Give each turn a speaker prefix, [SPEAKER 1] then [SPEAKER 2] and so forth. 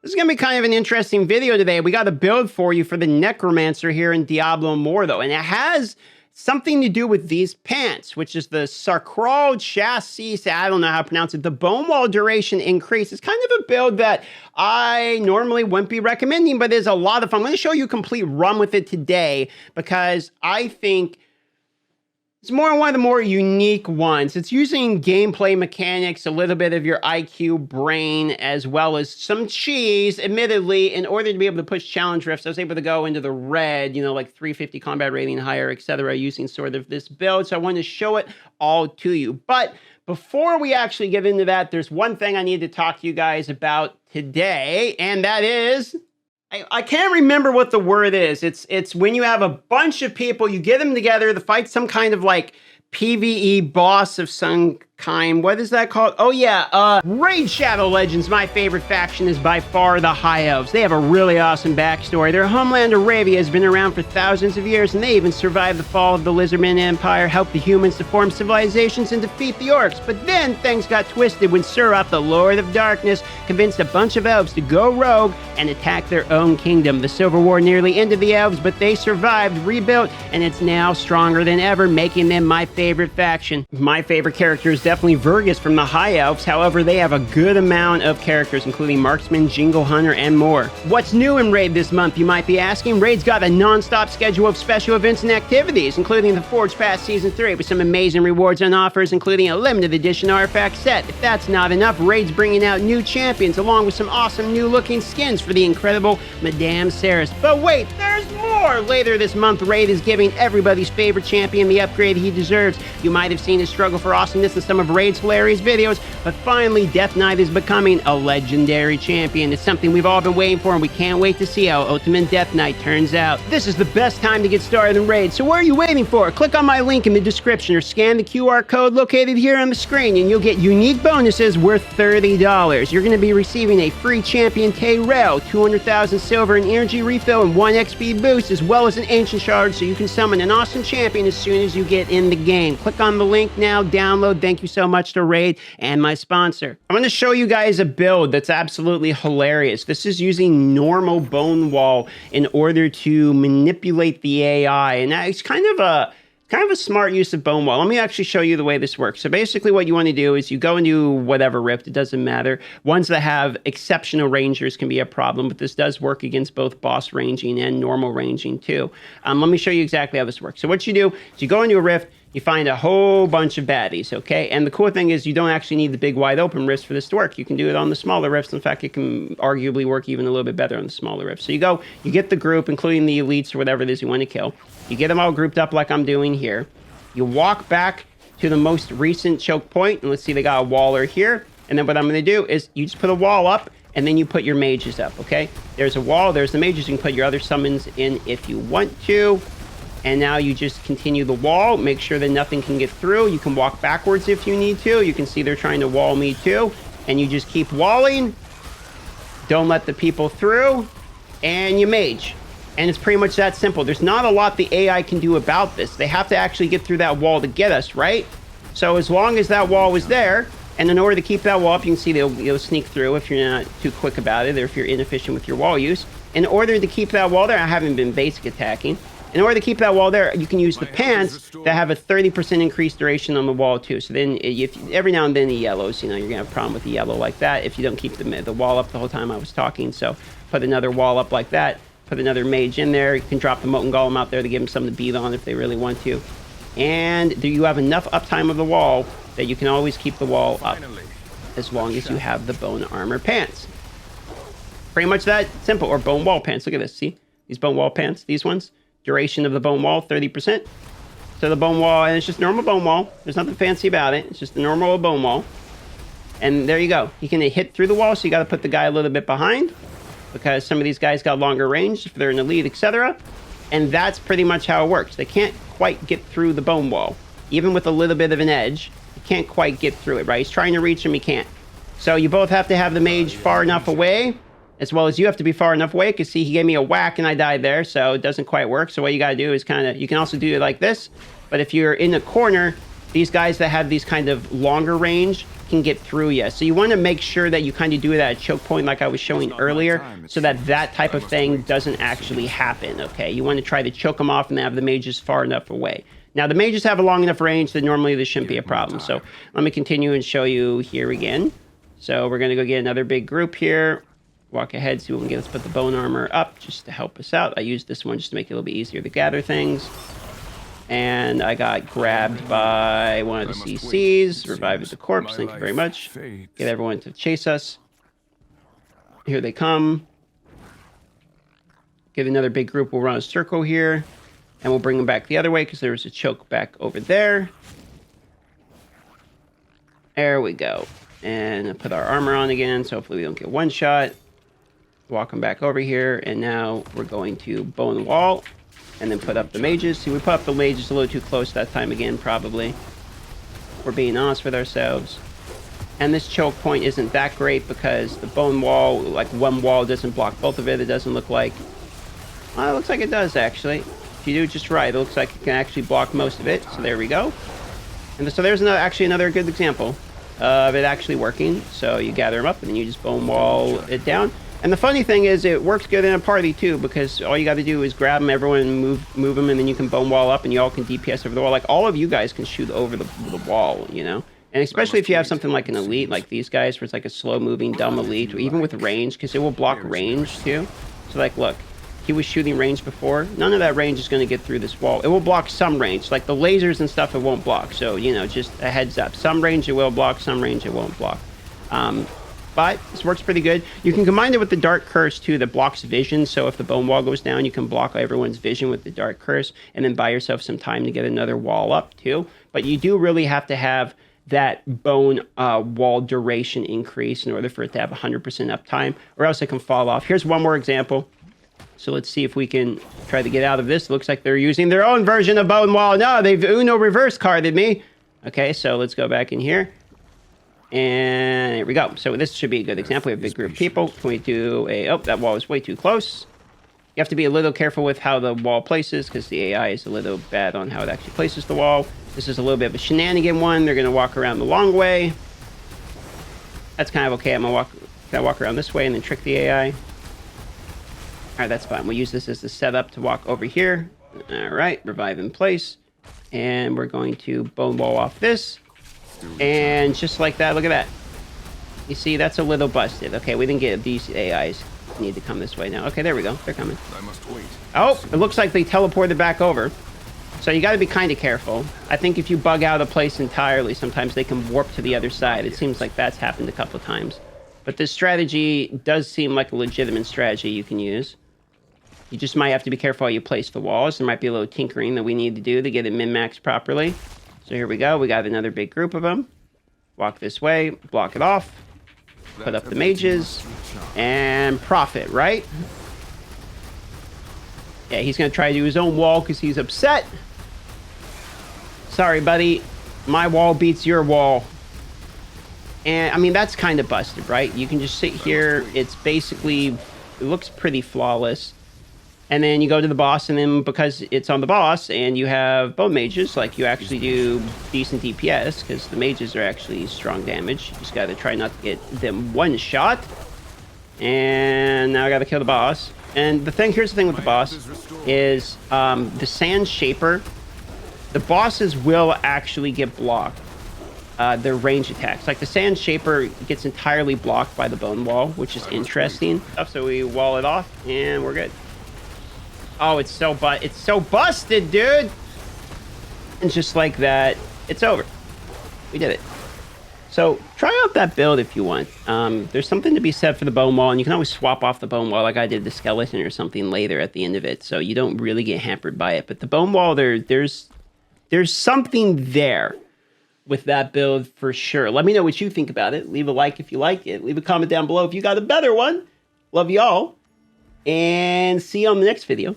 [SPEAKER 1] This is going to be kind of an interesting video today. We got a build for you for the Necromancer here in Diablo Immortal, and it has something to do with these pants, which is the Sacral Chassis, I don't know how to pronounce it, the bone wall duration increase. It's kind of a build that I normally wouldn't be recommending, but there's a lot of fun. I'm going to show you a complete run with it today because I think it's one of the more unique ones. It's using gameplay mechanics, a little bit of your IQ brain, as well as some cheese. Admittedly, in order to be able to push challenge rifts, I was able to go into the red, like 350 combat rating higher, etc., using sort of this build. So I wanted to show it all to you. But before we actually get into that, there's one thing I need to talk to you guys about today, and that is, I can't remember what the word is. It's when you have a bunch of people, you get them together to fight some kind of like PvE boss of some kind. What is that called? Oh yeah, Raid Shadow Legends, my favorite faction, is by far the High Elves. They have a really awesome backstory. Their homeland Arabia has been around for thousands of years, and they even survived the fall of the Lizardman Empire, helped the humans to form civilizations and defeat the orcs. But then things got twisted when Suroth, the Lord of Darkness, convinced a bunch of elves to go rogue and attack their own kingdom. The Civil War nearly ended the elves, but they survived, rebuilt, and it's now stronger than ever, making them my favorite faction. My favorite character is definitely Vergus from the High Elves. However, they have a good amount of characters, including Marksman, Jingle Hunter, and more. What's new in Raid this month, you might be asking? Raid's got a non-stop schedule of special events and activities, including the Forge Pass Season 3, with some amazing rewards and offers, including a limited edition artifact set. If that's not enough, Raid's bringing out new champions, along with some awesome new-looking skins for the incredible Madame Ceres. But wait, there's more! Later this month, Raid is giving everybody's favorite champion the upgrade he deserves. You might have seen his struggle for awesomeness in some of Raid's hilarious videos, but finally, Death Knight is becoming a legendary champion. It's something we've all been waiting for, and we can't wait to see how Ultimate Death Knight turns out. This is the best time to get started in Raid, so what are you waiting for? Click on my link in the description or scan the QR code located here on the screen, and you'll get unique bonuses worth $30. You're going to be receiving a free Champion K-Rail, 200,000 silver, an energy refill, and 1 XP boost, as well as an Ancient Shard, so you can summon an awesome champion as soon as you get in the game. Click on the link now, download. Thank you so much to Raid and my sponsor. I'm going to show you guys a build that's absolutely hilarious. This is using normal bone wall in order to manipulate the AI, and it's kind of a smart use of bone wall. Let me actually show you the way this works. So basically what you want to do is you go into whatever rift, it doesn't matter. Ones that have exceptional rangers can be a problem, but this does work against both boss ranging and normal ranging too. Let me show you exactly how this works. So what you do is you go into a rift, you find a whole bunch of baddies, okay? And the cool thing is you don't actually need the big wide open rifts for this to work. You can do it on the smaller rifts. In fact, it can arguably work even a little bit better on the smaller rifts. So you go, you get the group, including the elites or whatever it is you want to kill. You get them all grouped up like I'm doing here. You walk back to the most recent choke point, and let's see, they got a waller here. And then what I'm going to do is you just put a wall up, and then you put your mages up, okay? There's a wall, there's the mages. You can put your other summons in if you want to. And now you just continue the wall, make sure that nothing can get through. You can walk backwards if you need to. You can see they're trying to wall me too. And you just keep walling. Don't let the people through. And you mage. And it's pretty much that simple. There's not a lot the AI can do about this. They have to actually get through that wall to get us, right? So as long as that wall was there, and in order to keep that wall up, you can see they'll sneak through if you're not too quick about it, or if you're inefficient with your wall use. In order to keep that wall there, I haven't been basic attacking. In order to keep that wall there, you can use the pants that have a 30% increased duration on the wall too. So then if every now and then the yellows, you're going to have a problem with the yellow like that if you don't keep the wall up the whole time I was talking. So put another wall up like that. Put another mage in there. You can drop the Molten Golem out there to give them something to beat on if they really want to. And you have enough uptime of the wall that you can always keep the wall up as long as you have the bone armor pants. Pretty much that simple. Or bone wall pants. Look at this. See? These bone wall pants. These ones. Duration of the bone wall, 30%. So the bone wall, and it's just normal bone wall. There's nothing fancy about it. It's just the normal bone wall. And there you go. You can hit through the wall, so you got to put the guy a little bit behind, because some of these guys got longer range if they're an elite, etc. And that's pretty much how it works. They can't quite get through the bone wall. Even with a little bit of an edge, you can't quite get through it, right? He's trying to reach him, he can't. So you both have to have the mage far enough away, as well as you have to be far enough away, because see, he gave me a whack and I died there, so it doesn't quite work. So what you got to do is you can also do it like this, but if you're in the corner, these guys that have these kind of longer range can get through you. So you want to make sure that you kind of do that at choke point like I was showing earlier, so that that type of thing doesn't actually happen, okay? You want to try to choke them off and have the mages far enough away. Now, the mages have a long enough range that normally this shouldn't be a problem. So let me continue and show you here again. So we're going to go get another big group here. Walk ahead, see what we can get. Let's put the bone armor up just to help us out. I used this one just to make it a little bit easier to gather things. And I got grabbed by one of the CCs. Revived the corpse. Thank you very much. Get everyone to chase us. Here they come. Get another big group. We'll run a circle here. And we'll bring them back the other way because there was a choke back over there. There we go. And I'll put our armor on again, so hopefully we don't get one shot. Walk them back over here. And now we're going to bone wall. And then put up the mages. See, we put up the mages a little too close that time again, probably. We're being honest with ourselves. And this choke point isn't that great because the bone wall, like one wall doesn't block both of it. It doesn't look like... Well, it looks like it does, actually. If you do it just right, it looks like it can actually block most of it. So there we go. And so there's actually another good example of it actually working. So you gather them up and then you just bone wall it down. And the funny thing is, it works good in a party, too, because all you got to do is grab them, everyone move them, and then you can bone wall up, and you all can DPS over the wall. Like, all of you guys can shoot over the wall, you know? And especially if you have something like an elite, like these guys, where it's like a slow-moving, dumb elite, or even with range, because it will block range, too. So, like, look, he was shooting range before. None of that range is going to get through this wall. It will block some range. Like, the lasers and stuff, it won't block. So, you know, just a heads up. Some range it will block, some range it won't block. But this works pretty good. You can combine it with the Dark Curse, too, that blocks vision. So if the bone wall goes down, you can block everyone's vision with the Dark Curse and then buy yourself some time to get another wall up, too. But you do really have to have that bone wall duration increase in order for it to have 100% uptime, or else it can fall off. Here's one more example. So let's see if we can try to get out of this. Looks like they're using their own version of bone wall. No, they've Uno reverse carded me. Okay, so let's go back in here. And here we go. So this should be a good example. We have a big group of people. Can we do a... Oh, that wall is way too close. You have to be a little careful with how the wall places because the AI is a little bad on how it actually places the wall. This is a little bit of a shenanigan one. They're going to walk around the long way. That's kind of okay. I'm going to walk around this way and then trick the AI. All right, that's fine. We'll use this as the setup to walk over here. All right, revive in place. And we're going to bone wall off this. And just like that, look at that. You see, that's a little busted. Okay, we didn't get these AIs. Need to come this way now. Okay, there we go. They're coming. I must wait. Oh, it looks like they teleported back over. So you got to be kind of careful. I think if you bug out a place entirely, sometimes they can warp to the other side. It seems like that's happened a couple of times. But this strategy does seem like a legitimate strategy you can use. You just might have to be careful how you place the walls. There might be a little tinkering that we need to do to get it min-maxed properly. So here we go. We got another big group of them. Walk this way. Block it off. Put up the mages. And profit, right? Yeah, he's going to try to do his own wall because he's upset. Sorry, buddy. My wall beats your wall. And, I mean, that's kind of busted, right? You can just sit here. It's basically... It looks pretty flawless. And then you go to the boss, and then because it's on the boss, and you have bone mages, like you actually do decent DPS, because the mages are actually strong damage. You just got to try not to get them one shot. And now I got to kill the boss. And here's the thing with the boss, is the Sand Shaper, the bosses will actually get blocked. Their range attacks. Like the Sand Shaper gets entirely blocked by the bone wall, which is interesting. So we wall it off, and we're good. Oh, it's so busted, dude. And just like that, it's over. We did it. So try out that build if you want. There's something to be said for the bone wall, and you can always swap off the bone wall like I did the skeleton or something later at the end of it, so you don't really get hampered by it. But the bone wall, there's something there with that build for sure. Let me know what you think about it. Leave a like if you like it. Leave a comment down below if you got a better one. Love y'all. And see you on the next video.